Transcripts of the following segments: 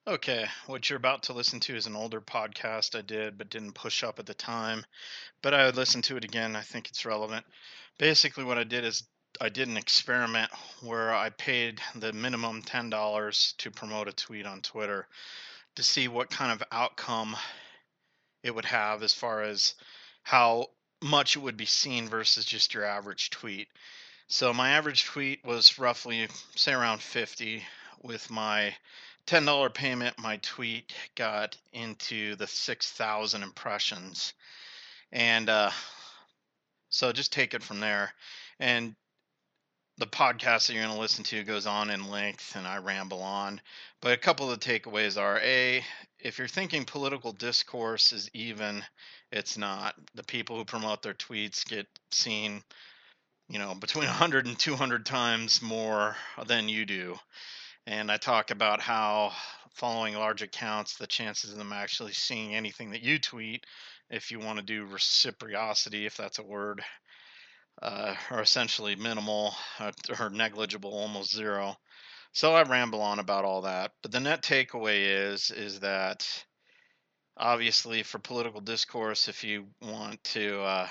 Okay, what you're about to listen to is an older podcast I did but didn't push up at the time. But I would listen to it again. I think it's relevant. Basically, what I did is I did an experiment where I paid the minimum $10 to promote a tweet on Twitter to see what kind of outcome it would have as far as how much it would be seen versus just your average tweet. So my average tweet was roughly, say, around 50. With my $10 payment, my tweet got into the 6,000 impressions. And so just take it from there. And the podcast that you're going to listen to goes on in length and I ramble on. But a couple of the takeaways are: A, if you're thinking political discourse is even, it's not. The people who promote their tweets get seen, between 100 and 200 times more than you do. And I talk about how following large accounts, the chances of them actually seeing anything that you tweet, if you want to do reciprocity, if that's a word, are essentially minimal, or negligible, almost zero. So I ramble on about all that. But the net takeaway is that obviously for political discourse, if you want to,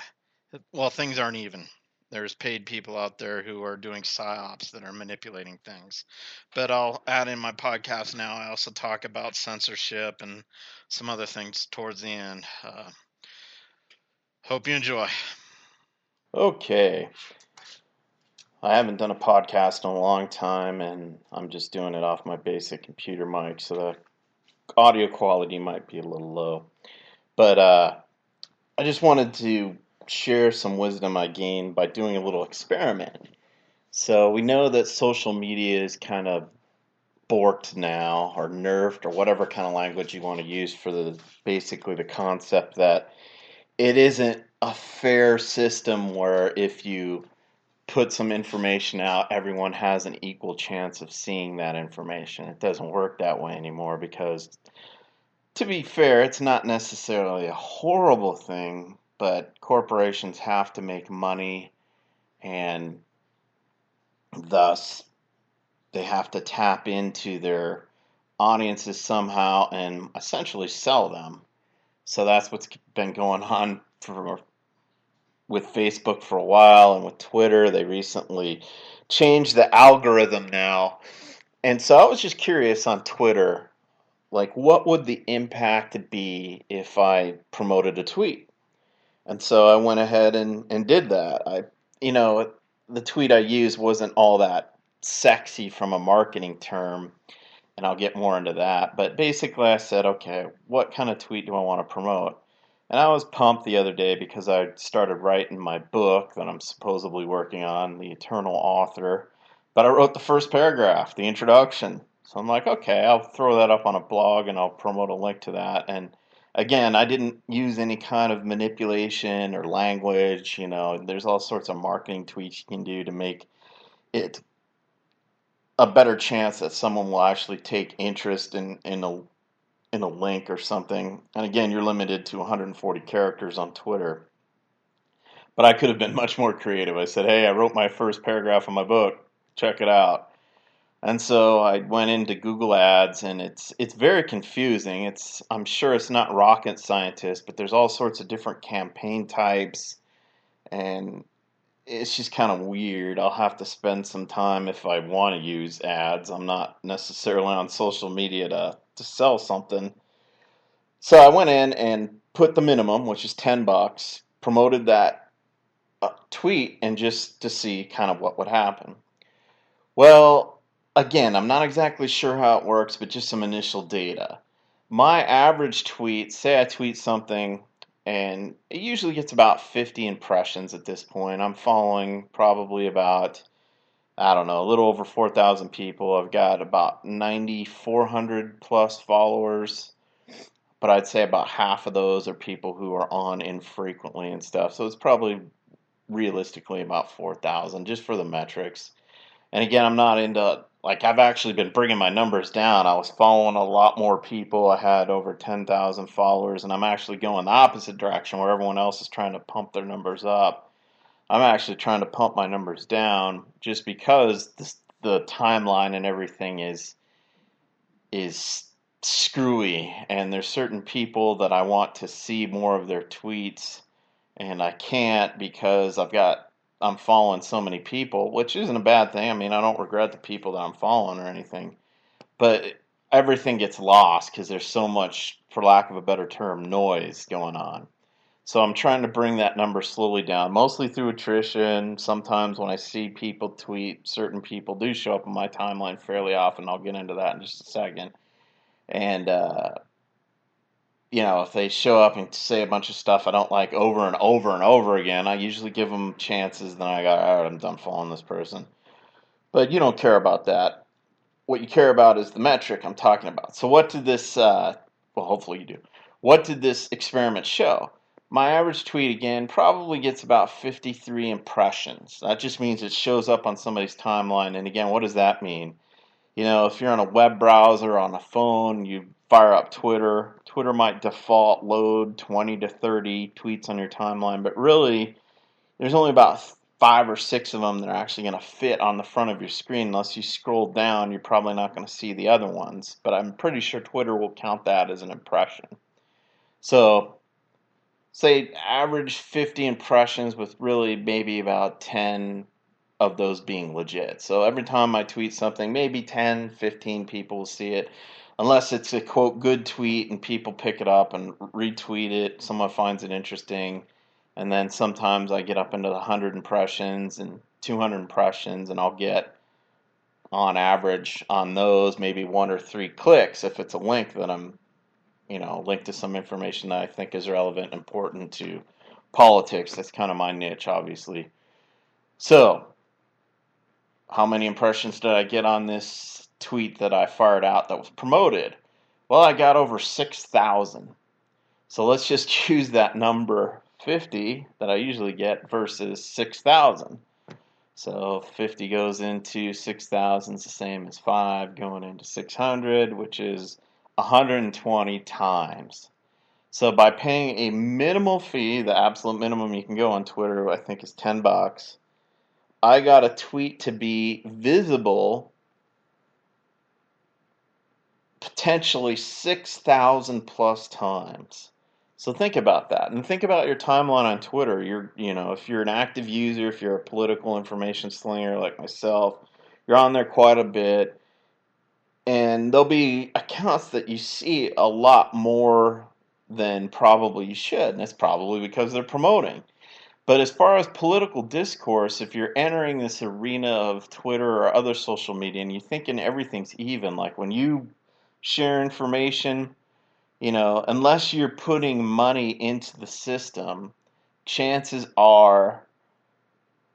well, things aren't even. There's paid people out there who are doing psyops that are manipulating things. But I'll add in my podcast now. I also talk about censorship and some other things towards the end. Hope you enjoy. Okay. I haven't done a podcast in a long time, and I'm just doing it off my basic computer mic, so the audio quality might be a little low. But I just wanted to share some wisdom I gained by doing a little experiment. So we know that social media is kind of borked now, or nerfed, or whatever kind of language you want to use for basically the concept that it isn't a fair system where if you put some information out, everyone has an equal chance of seeing that information. It doesn't work that way anymore because, to be fair, it's not necessarily a horrible thing, but corporations have to make money and thus they have to tap into their audiences somehow and essentially sell them. So that's what's been going on with Facebook for a while and with Twitter. They recently changed the algorithm now. And so I was just curious on Twitter, like what would the impact be if I promoted a tweet? And so I went ahead and did that. You know, the tweet I used wasn't all that sexy from a marketing term, and I'll get more into that. But basically, I said, okay, what kind of tweet do I want to promote? And I was pumped the other day because I started writing my book that I'm supposedly working on, The Eternal Author. But I wrote the first paragraph, the introduction. So I'm like, okay, I'll throw that up on a blog and I'll promote a link to that. And again, I didn't use any kind of manipulation or language. You know, there's all sorts of marketing tweaks you can do to make it a better chance that someone will actually take interest in a link or something. And again, you're limited to 140 characters on Twitter. But I could have been much more creative. I said, "Hey, I wrote my first paragraph of my book. Check it out." And so I went into Google Ads, and it's very confusing. I'm sure it's not rocket scientist, but there's all sorts of different campaign types, and it's just kind of weird. I'll have to spend some time if I want to use ads. I'm not necessarily on social media to sell something. So I went in and put the minimum, which is $10, promoted that tweet, and just to see kind of what would happen. Well, again, I'm not exactly sure how it works, but just some initial data. My average tweet, say I tweet something, and it usually gets about 50 impressions at this point. I'm following probably about, I don't know, a little over 4,000 people. I've got about 9,400 plus followers, but I'd say about half of those are people who are on infrequently and stuff. So it's probably realistically about 4,000 just for the metrics. And again, I'm not into, like, I've actually been bringing my numbers down. I was following a lot more people. I had over 10,000 followers, and I'm actually going the opposite direction where everyone else is trying to pump their numbers up. I'm actually trying to pump my numbers down just because the timeline and everything is screwy, and there's certain people that I want to see more of their tweets, and I can't because I'm following so many people, which isn't a bad thing. I mean, I don't regret the people that I'm following or anything, but everything gets lost because there's so much, for lack of a better term, noise going on. So I'm trying to bring that number slowly down, mostly through attrition. Sometimes when I see people tweet, certain people do show up on my timeline fairly often. I'll get into that in just a second. And if they show up and say a bunch of stuff I don't like over and over and over again, I usually give them chances. Then I go, all right, I'm done following this person. But you don't care about that. What you care about is the metric I'm talking about. So what did this, well, hopefully you do. What did this experiment show? My average tweet, again, probably gets about 53 impressions. That just means it shows up on somebody's timeline. And again, what does that mean? If you're on a web browser, on a phone, you fire up Twitter. Twitter might default load 20 to 30 tweets on your timeline, but really, there's only about 5 or 6 of them that are actually going to fit on the front of your screen. Unless you scroll down, you're probably not going to see the other ones. But I'm pretty sure Twitter will count that as an impression. So, say average 50 impressions with really maybe about 10 of those being legit. So every time I tweet something, maybe 10, 15 people will see it. Unless it's a quote good tweet and people pick it up and retweet it, someone finds it interesting. And then sometimes I get up into the 100 impressions and 200 impressions, and I'll get on average on those maybe 1 or 3 clicks if it's a link that I'm, linked to some information that I think is relevant and important to politics. That's kind of my niche, obviously. So, how many impressions did I get on this tweet that I fired out that was promoted? Well, I got over 6,000. So let's just use that number 50 that I usually get versus 6,000. So 50 goes into 6,000 is the same as 5 going into 600, which is 120 times. So by paying a minimal fee, the absolute minimum you can go on Twitter, I think is $10. I got a tweet to be visible potentially 6,000 plus times. So think about that, and think about your timeline on Twitter. If you're an active user, if you're a political information slinger like myself, you're on there quite a bit, and there'll be accounts that you see a lot more than probably you should, and it's probably because they're promoting. But as far as political discourse, if you're entering this arena of Twitter or other social media and you're thinking everything's even, like when you share information, unless you're putting money into the system, chances are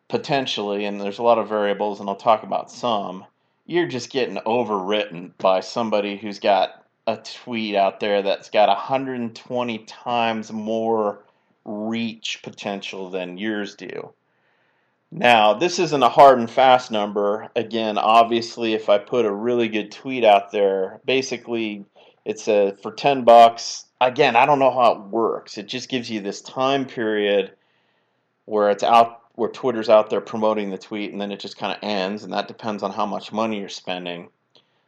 potentially, and there's a lot of variables, and I'll talk about some, you're just getting overwritten by somebody who's got a tweet out there that's got 120 times more reach potential than yours do. Now, this isn't a hard and fast number. Again, obviously, if I put a really good tweet out there, basically it's for $10. Again, I don't know how it works. It just gives you this time period where Twitter's out there promoting the tweet, and then it just kind of ends, and that depends on how much money you're spending.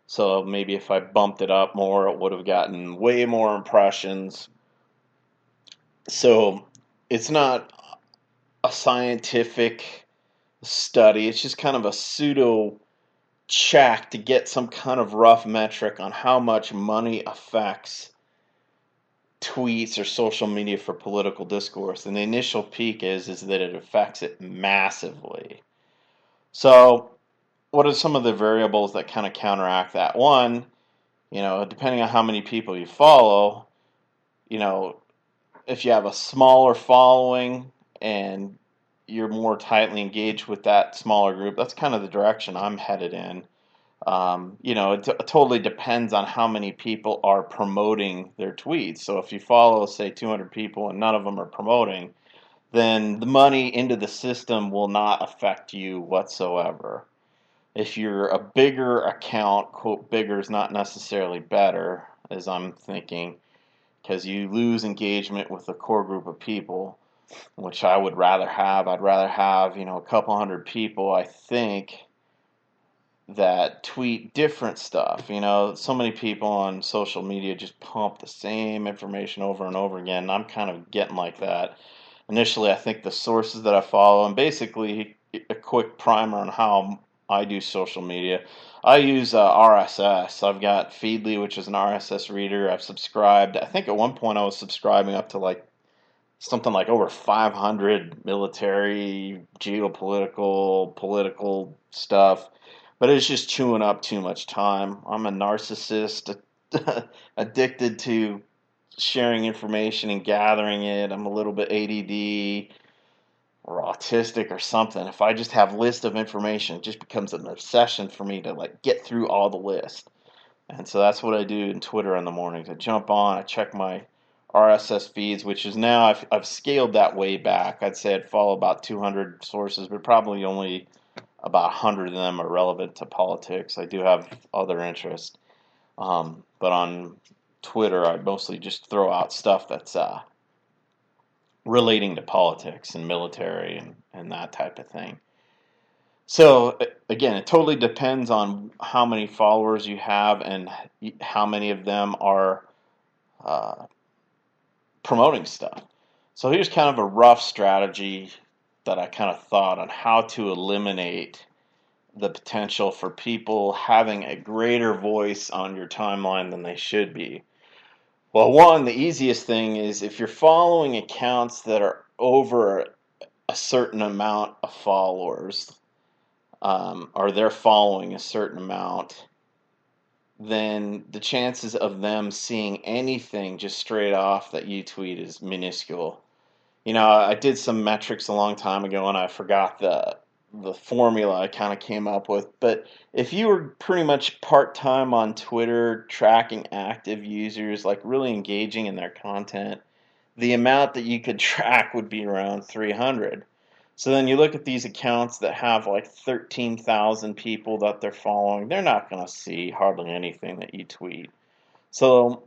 So maybe if I bumped it up more, it would have gotten way more impressions. So it's not a scientific study. It's just kind of a pseudo check to get some kind of rough metric on how much money affects tweets or social media for political discourse. And the initial peak is that it affects it massively. So what are some of the variables that kind of counteract that? One, depending on how many people you follow, you know, if you have a smaller following and you're more tightly engaged with that smaller group, that's kind of the direction I'm headed in. It totally depends on how many people are promoting their tweets. So if you follow, say, 200 people and none of them are promoting, then the money into the system will not affect you whatsoever. If you're a bigger account, quote, bigger is not necessarily better, as I'm thinking, because you lose engagement with a core group of people, which I would rather have. I'd rather have, a couple hundred people, I think, that tweet different stuff. You know, so many people on social media just pump the same information over and over again. And I'm kind of getting like that. Initially, I think the sources that I follow, and basically a quick primer on how I do social media. I use RSS. I've got Feedly, which is an RSS reader. I've subscribed. I think at one point I was subscribing up to like something like over 500 military, geopolitical, political stuff. But it's just chewing up too much time. I'm a narcissist, addicted to sharing information and gathering it. I'm a little bit ADD or autistic or something. If I just have list of information, it just becomes an obsession for me to like get through all the list. And so that's what I do in Twitter in the mornings. I jump on, I check my RSS feeds, which is now I've scaled that way back. I'd say I'd follow about 200 sources, but probably only about 100 of them are relevant to politics. I do have other interests. But on Twitter, I mostly just throw out stuff that's relating to politics and military and that type of thing. So again, it totally depends on how many followers you have and how many of them are uh, promoting stuff. So here's kind of a rough strategy that I kind of thought on how to eliminate the potential for people having a greater voice on your timeline than they should be. Well, one, the easiest thing is if you're following accounts that are over a certain amount of followers, or they're following a certain amount, then the chances of them seeing anything just straight off that you tweet is minuscule. You know, I did some metrics a long time ago and I forgot the formula I kind of came up with, but if you were pretty much part-time on Twitter tracking active users, like really engaging in their content, the amount that you could track would be around 300. So then you look at these accounts that have like 13,000 people that they're following, they're not going to see hardly anything that you tweet. So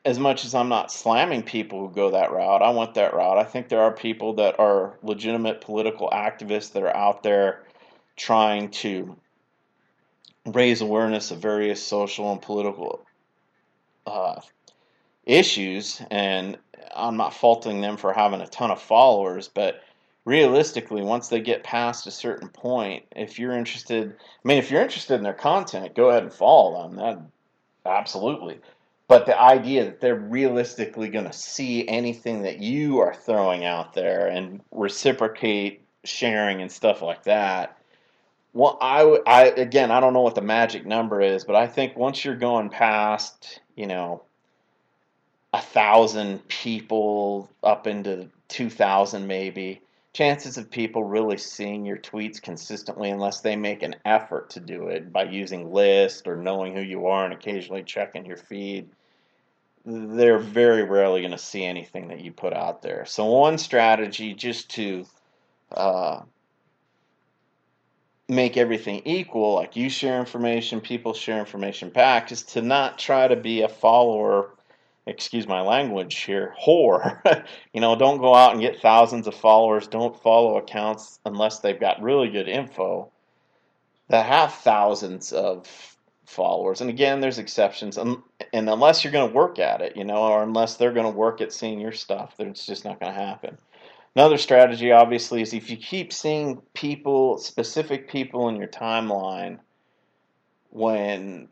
as much as I'm not slamming people who go that route, I went that route. I think there are people that are legitimate political activists that are out there trying to raise awareness of various social and political uh, issues, and I'm not faulting them for having a ton of followers, but realistically, once they get past a certain point, if you're interested, I mean, if you're interested in their content, go ahead and follow them. That absolutely. But the idea that they're realistically going to see anything that you are throwing out there and reciprocate sharing and stuff like that. Well, again, I don't know what the magic number is, but I think once you're going past, 1,000 people up into 2,000 maybe, chances of people really seeing your tweets consistently, unless they make an effort to do it by using lists or knowing who you are and occasionally checking your feed, they're very rarely going to see anything that you put out there. So one strategy, just to uh, make everything equal, like you share information, people share information back, is to not try to be a follower, excuse my language here, whore. Don't go out and get thousands of followers. Don't follow accounts unless they've got really good info that have thousands of followers. And again, there's exceptions. And unless you're going to work at it, or unless they're going to work at seeing your stuff, then it's just not going to happen. Another strategy, obviously, is if you keep seeing people, specific people in your timeline, when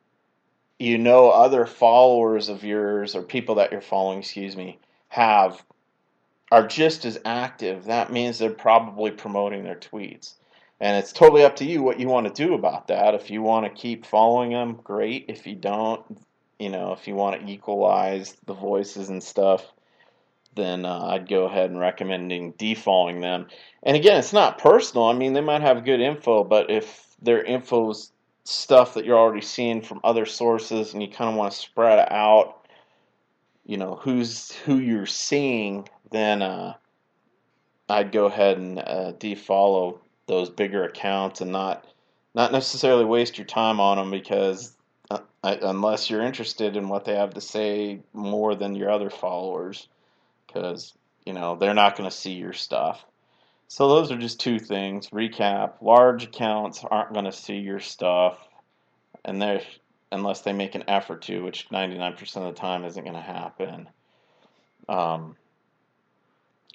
other followers of yours or people that you're following, excuse me, are just as active, that means they're probably promoting their tweets. And it's totally up to you what you want to do about that. If you want to keep following them, great. If you don't, if you want to equalize the voices and stuff, then I'd go ahead and recommending defollowing them. And again, it's not personal. I mean, they might have good info, but if their info's stuff that you're already seeing from other sources and you kind of want to spread out, who you're seeing, then I'd go ahead and defollow those bigger accounts and not necessarily waste your time on them, because unless you're interested in what they have to say more than your other followers, because they're not going to see your stuff. So those are just two things. Recap: large accounts aren't going to see your stuff, and they're unless they make an effort to, which 99% of the time isn't going to happen. Um,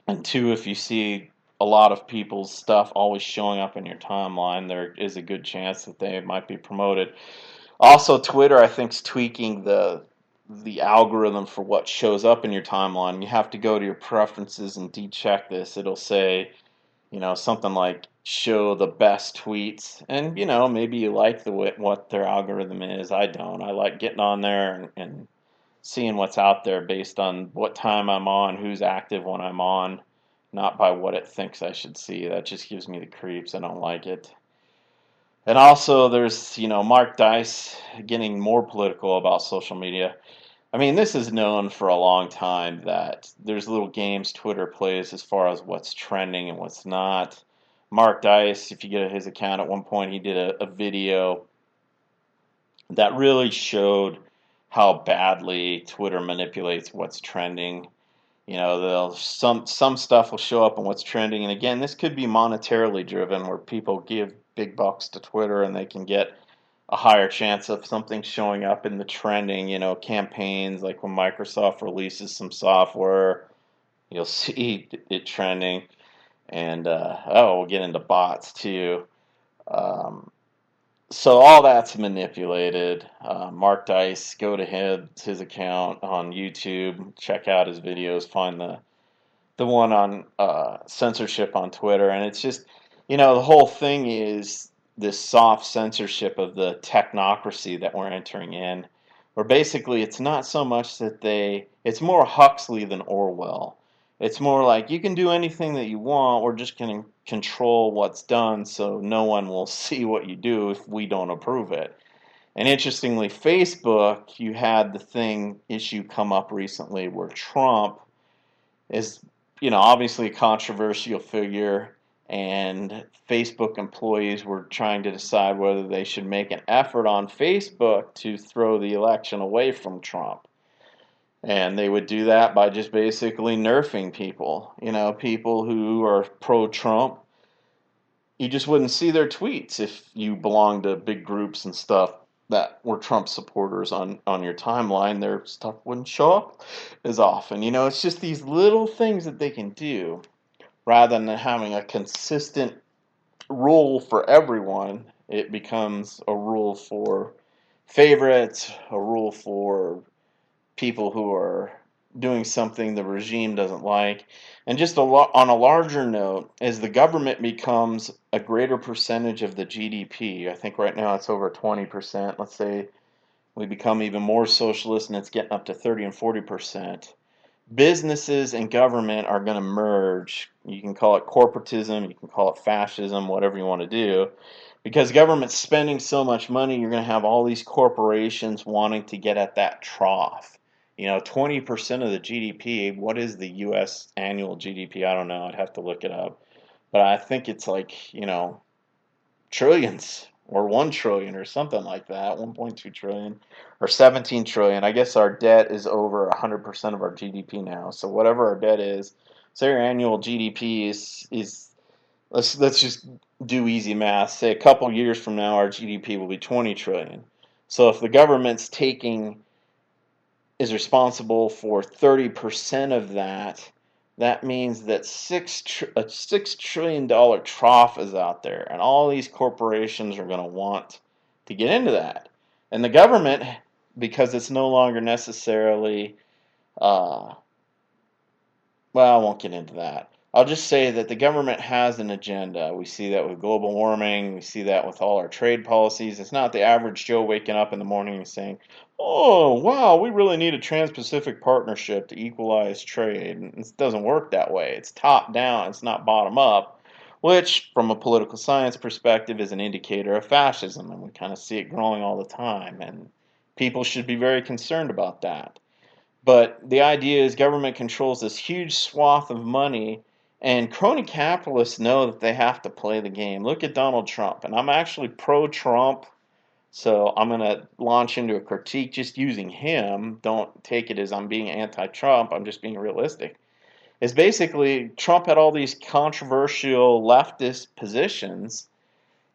and two, if you see a lot of people's stuff always showing up in your timeline, there is a good chance that they might be promoted. Also, Twitter, I think, is tweaking the algorithm for what shows up in your timeline. You have to go to your preferences and decheck this. It'll say, something like show the best tweets, and maybe you like what their algorithm is. I don't. I like getting on there and seeing what's out there based on what time I'm on, who's active when I'm on, not by what it thinks I should see. That just gives me the creeps. I don't like it. And also, there's, Mark Dice getting more political about social media. I mean, this is known for a long time that there's little games Twitter plays as far as what's trending and what's not. Mark Dice, if you get his account, at one point he did a video that really showed how badly Twitter manipulates what's trending. They'll some stuff will show up on what's trending, and again, this could be monetarily driven, where people give big bucks to Twitter and they can get a higher chance of something showing up in the trending. Campaigns like when Microsoft releases some software, you'll see it trending, and we'll get into bots too. Um, so all that's manipulated. Mark Dice, go to his account on YouTube, check out his videos, find the one on censorship on Twitter, and it's just, the whole thing is this soft censorship of the technocracy that we're entering in, where basically it's not so much it's more Huxley than Orwell. It's more like you can do anything that you want, we're just going to control what's done so no one will see what you do if we don't approve it. And interestingly, Facebook, you had the issue come up recently where Trump is, obviously a controversial figure, and Facebook employees were trying to decide whether they should make an effort on Facebook to throw the election away from Trump. And they would do that by just basically nerfing people. People who are pro-Trump, you just wouldn't see their tweets if you belong to big groups and stuff that were Trump supporters on your timeline. Their stuff wouldn't show up as often. It's just these little things that they can do rather than having a consistent rule for everyone. It becomes a rule for favorites, a rule for people who are doing something the regime doesn't like. And just on a larger note, as the government becomes a greater percentage of the GDP, I think right now it's over 20%. Let's say we become even more socialist and it's getting up to 30 and 40%. Businesses and government are going to merge. You can call it corporatism, you can call it fascism, whatever you want to do. Because government's spending so much money, you're going to have all these corporations wanting to get at that trough. 20% of the GDP, what is the U.S. annual GDP? I don't know. I'd have to look it up. But I think it's like, trillions or 1 trillion or something like that, 1.2 trillion or 17 trillion. I guess our debt is over 100% of our GDP now. So whatever our debt is, say our annual GDP is let's just do easy math. Say a couple years from now our GDP will be 20 trillion. So if the government's is responsible for 30% of that, that means that a $6 trillion trough is out there, and all these corporations are going to want to get into that. And the government, because it's no longer necessarily, well, I won't get into that. I'll just say that the government has an agenda. We see that with global warming. We see that with all our trade policies. It's not the average Joe waking up in the morning and saying, oh, wow, we really need a Trans-Pacific Partnership to equalize trade. And it doesn't work that way. It's top down. It's not bottom up, which, from a political science perspective, is an indicator of fascism. And we kind of see it growing all the time. And people should be very concerned about that. But the idea is government controls this huge swath of money, and crony capitalists know that they have to play the game. Look at Donald Trump, and I'm actually pro-Trump, so I'm going to launch into a critique just using him. Don't take it as I'm being anti-Trump, I'm just being realistic. is basically Trump had all these controversial leftist positions,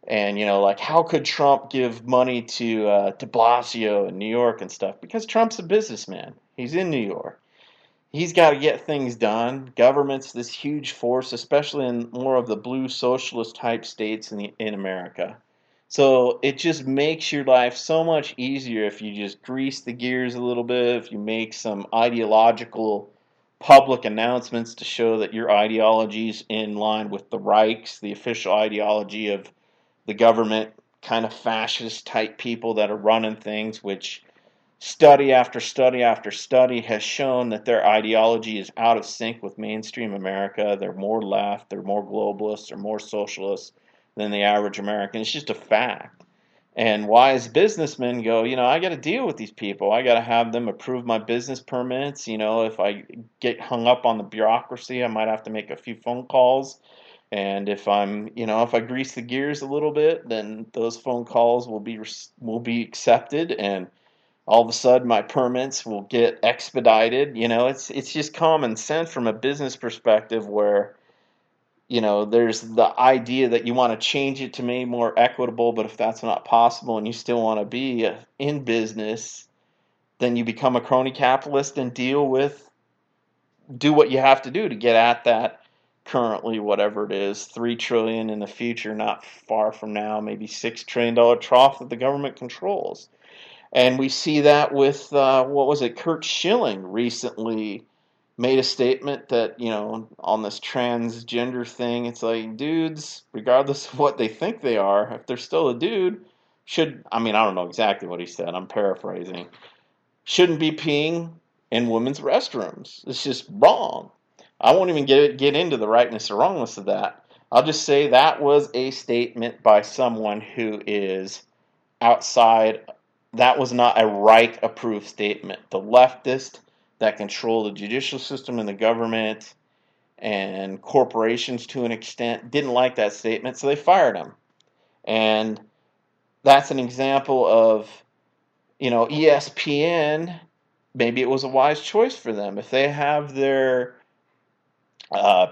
and like how could Trump give money to De Blasio in New York and stuff? Because Trump's a businessman. He's in New York. He's got to get things done. Government's this huge force, especially in more of the blue socialist type states in America. So it just makes your life so much easier if you just grease the gears a little bit, if you make some ideological public announcements to show that your ideology is in line with the Reich's, the official ideology of the government, kind of fascist type people that are running things, which study after study after study has shown that their ideology is out of sync with mainstream America. They're more left, they're more globalist, they're more socialist than the average American. It's just a fact. And wise businessmen go, I got to deal with these people. I got to have them approve my business permits. If I get hung up on the bureaucracy, I might have to make a few phone calls. And if I grease the gears a little bit, then those phone calls will be accepted, and all of a sudden my permits will get expedited. It's just common sense from a business perspective where there's the idea that you want to change it to make more equitable, but if that's not possible and you still want to be in business, then you become a crony capitalist and do what you have to do to get at that currently whatever it is, 3 trillion in the future, not far from now, maybe $6 trillion trough that the government controls. And we see that with, what was it, Kurt Schilling recently made a statement that, on this transgender thing, it's like, dudes, regardless of what they think they are, if they're still a dude, I don't know exactly what he said, I'm paraphrasing, shouldn't be peeing in women's restrooms. It's just wrong. I won't even get into the rightness or wrongness of that. I'll just say that was a statement by someone who is outside. That was not a Reich approved statement. The leftists that control the judicial system and the government and corporations to an extent didn't like that statement, so they fired him. And that's an example of, ESPN, maybe it was a wise choice for them. If they have their uh,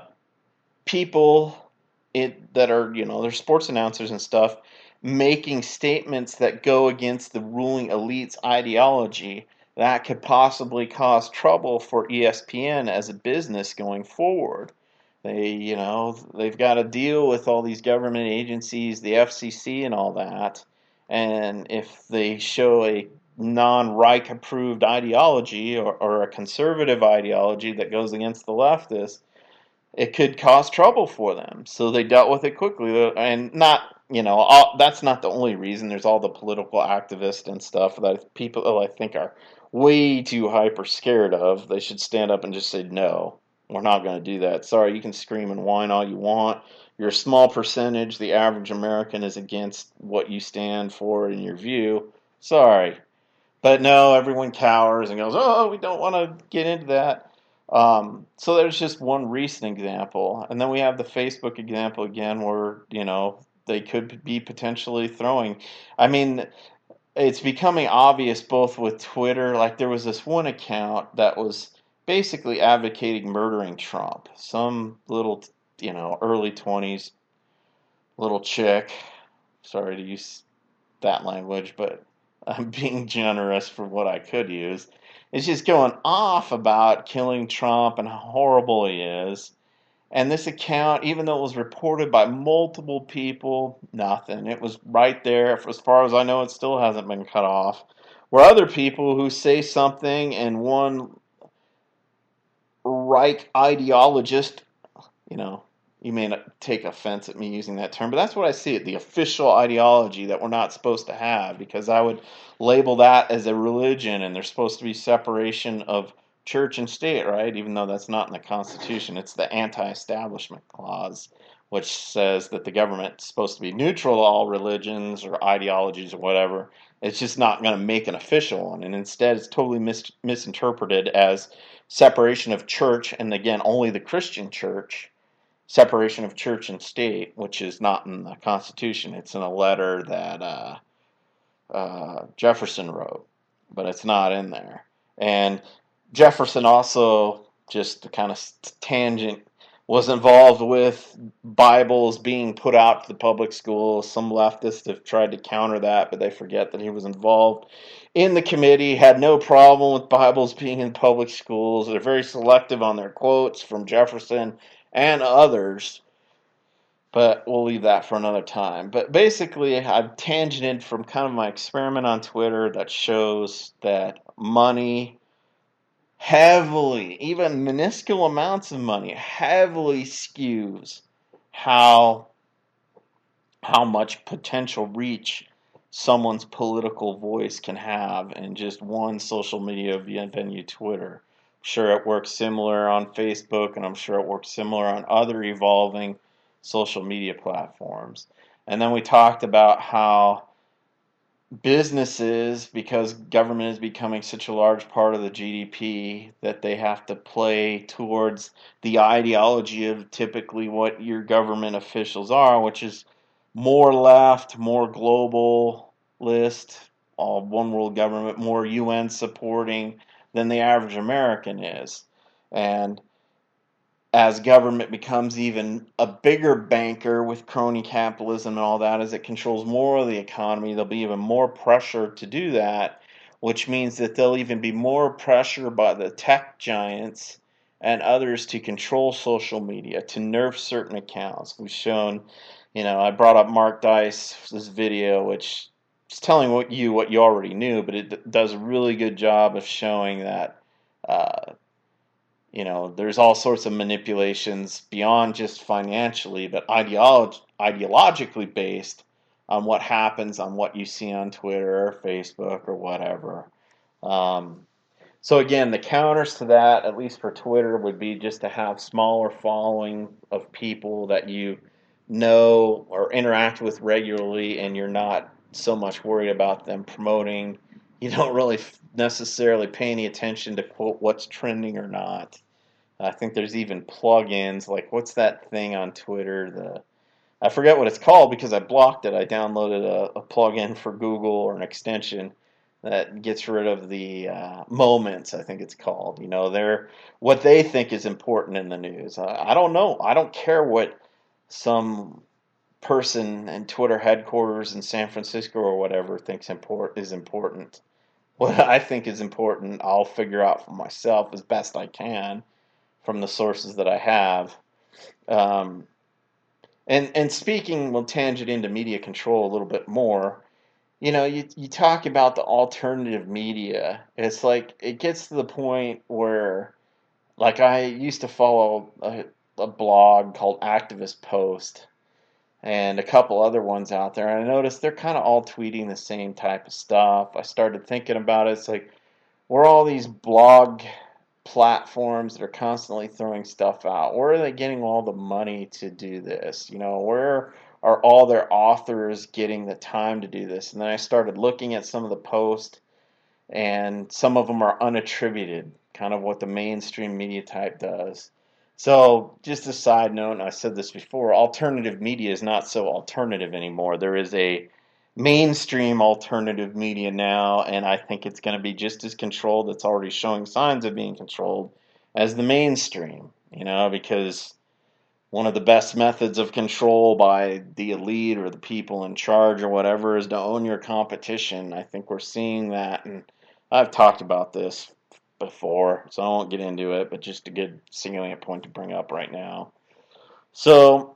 people that are, their sports announcers and stuff, making statements that go against the ruling elite's ideology, that could possibly cause trouble for ESPN as a business going forward. They've got to deal with all these government agencies, the FCC and all that. And if they show a non-Reich approved ideology or a conservative ideology that goes against the leftists, it could cause trouble for them. So they dealt with it quickly, and that's not the only reason. There's all the political activists and stuff that people I think are way too hyper scared of. They should stand up and just say, no, we're not going to do that. Sorry, you can scream and whine all you want. You're a small percentage. The average American is against what you stand for in your view. Sorry. But no, everyone cowers and goes, oh, we don't want to get into that. So there's just one recent example. And then we have the Facebook example again where, they could be potentially throwing. I mean, it's becoming obvious both with Twitter. Like there was this one account that was basically advocating murdering Trump. Some little, early 20s little chick. Sorry to use that language, but I'm being generous for what I could use. It's just going off about killing Trump and how horrible he is. And this account, even though it was reported by multiple people, nothing. It was right there. As far as I know, it still hasn't been cut off. Where other people who say something and one Reich ideologist, you know, you may not take offense at me using that term, but that's what I see it, the official ideology that we're not supposed to have, because I would label that as a religion and there's supposed to be separation of church and state, right? Even though that's not in the Constitution. It's the anti-establishment clause, which says that the government is supposed to be neutral to all religions or ideologies or whatever. It's just not going to make an official one, and instead it's totally misinterpreted as separation of church, and again, only the Christian church, separation of church and state, which is not in the Constitution. It's in a letter that Jefferson wrote, but it's not in there. And Jefferson also just the kind of tangent, was involved with Bibles being put out to the public schools. Some leftists have tried to counter that, but they forget that he was involved in the committee, had no problem with Bibles being in public schools. They're very selective on their quotes from Jefferson and others, but we'll leave that for another time. But basically, I've tangented from kind of my experiment on Twitter that shows that money heavily, even minuscule amounts of money, heavily skews how how much potential reach someone's political voice can have in just one social media venue, Twitter. I'm sure it works similar on Facebook, and I'm sure it works similar on other evolving social media platforms. And then we talked about how businesses, because government is becoming such a large part of the GDP, that they have to play towards the ideology of typically what your government officials are, which is more left, more globalist, all one world government, more UN supporting than the average American is. And as government becomes even a bigger banker with crony capitalism and all that, as it controls more of the economy, there'll be even more pressure to do that, which means that there'll even be more pressure by the tech giants and others to control social media, to nerf certain accounts. We've shown, I brought up Mark Dice's video, which is telling what you already knew, but it does a really good job of showing that uh, there's all sorts of manipulations beyond just financially, but ideologically based on what happens on what you see on Twitter or Facebook or whatever. Um, so again, the counters to that, at least for Twitter, would be just to have smaller following of people that you know or interact with regularly, and you're not so much worried about them promoting. You don't really necessarily pay any attention to quote what's trending or not. I think there's even plugins like what's that thing on Twitter? I forget what it's called because I blocked it. I downloaded a plugin for Google or an extension that gets rid of the moments. I think it's called. They're what they think is important in the news. I don't know. I don't care what some person in Twitter headquarters in San Francisco or whatever thinks is important. What I think is important, I'll figure out for myself as best I can from the sources that I have. Um, and speaking, we'll tangent into media control a little bit more. You talk about the alternative media. It's like it gets to the point where, like, I used to follow a blog called Activist Post and a couple other ones out there, and I noticed they're kind of all tweeting the same type of stuff. I started thinking about it. It's like, we're all these blog platforms that are constantly throwing stuff out. Where are they getting all the money to do this? Where are all their authors getting the time to do this? And then I started looking at some of the posts, and some of them are unattributed, kind of what the mainstream media type does. So, just a side note, and I said this before, alternative media is not so alternative anymore. There is a mainstream alternative media now, and I think it's going to be just as controlled. It's already showing signs of being controlled as the mainstream, because one of the best methods of control by the elite or the people in charge or whatever is to own your competition. I think we're seeing that, and I've talked about this before, so I won't get into it, but just a good salient point to bring up right now. So,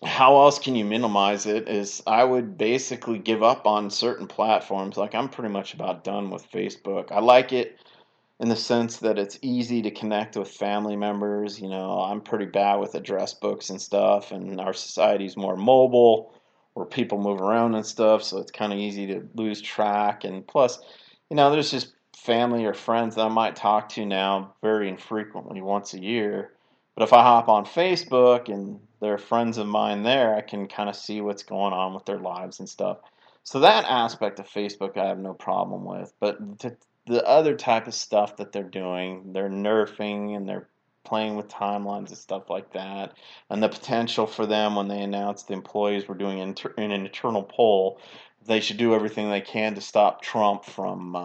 how else can you minimize it is I would basically give up on certain platforms. Like, I'm pretty much about done with Facebook. I like it in the sense that it's easy to connect with family members. I'm pretty bad with address books and stuff, and our society's more mobile where people move around and stuff, so it's kind of easy to lose track. And plus, there's just family or friends that I might talk to now very infrequently, once a year. But if I hop on Facebook and there are friends of mine there, I can kind of see what's going on with their lives and stuff. So that aspect of Facebook I have no problem with. But the other type of stuff that they're doing, they're nerfing and they're playing with timelines and stuff like that, and the potential for them when they announced the employees were doing in an internal poll, they should do everything they can to stop Trump from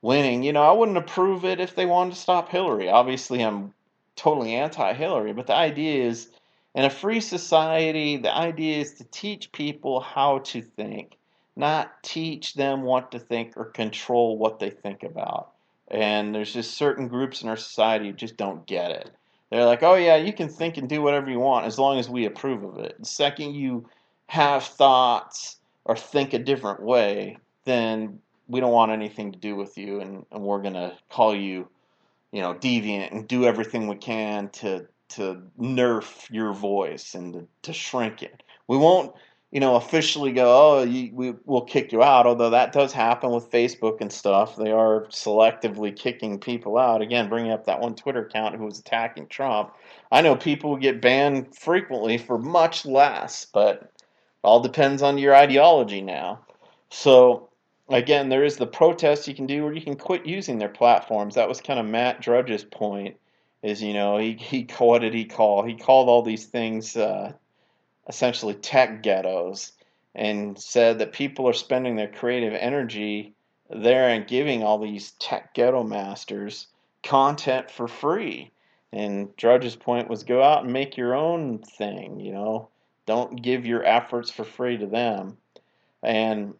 winning. I wouldn't approve it if they wanted to stop Hillary. Obviously, I'm totally anti-Hillary, but the idea is, in a free society, the idea is to teach people how to think, not teach them what to think or control what they think about. And there's just certain groups in our society who just don't get it. They're like, oh yeah, you can think and do whatever you want as long as we approve of it. The second you have thoughts or think a different way, then we don't want anything to do with you, and we're going to call you, deviant, and do everything we can to nerf your voice and to shrink it. We won't, officially go, oh, we'll kick you out, although that does happen with Facebook and stuff. They are selectively kicking people out. Again, bringing up that one Twitter account who was attacking Trump. I know people get banned frequently for much less, but it all depends on your ideology now. So, again, there is the protest you can do, or you can quit using their platforms. That was kind of Matt Drudge's point. Is what did he call? He called all these things essentially tech ghettos, and said that people are spending their creative energy there and giving all these tech ghetto masters content for free. And Drudge's point was, go out and make your own thing. Don't give your efforts for free to them. And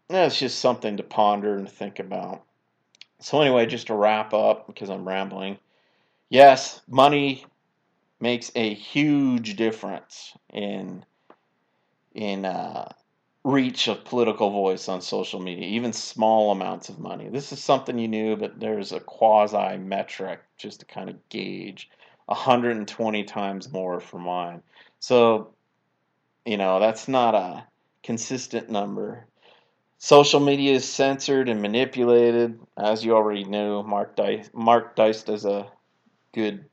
that's just something to ponder and think about. So anyway, just to wrap up, because I'm rambling, yes, money makes a huge difference in reach of political voice on social media, even small amounts of money. This is something you knew, but there's a quasi metric just to kind of gauge. 120 times more for mine. So, that's not a consistent number. Social media is censored and manipulated, as you already knew. Mark Dice does a good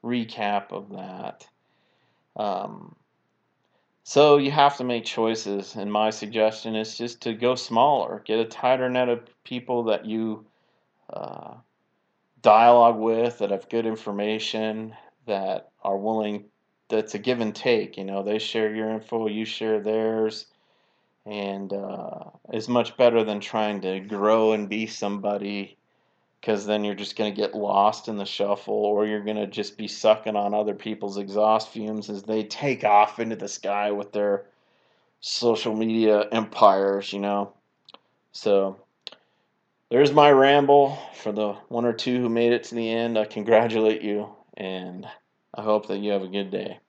recap of that. So you have to make choices, and my suggestion is just to go smaller. Get a tighter net of people that you uh, dialogue with, that have good information, that are willing, that's a give and take. They share your info, you share theirs, and is much better than trying to grow and be somebody, because then you're just going to get lost in the shuffle, or you're going to just be sucking on other people's exhaust fumes as they take off into the sky with their social media empires. So there's my ramble. For the one or two who made it to the end, I congratulate you, and I hope that you have a good day.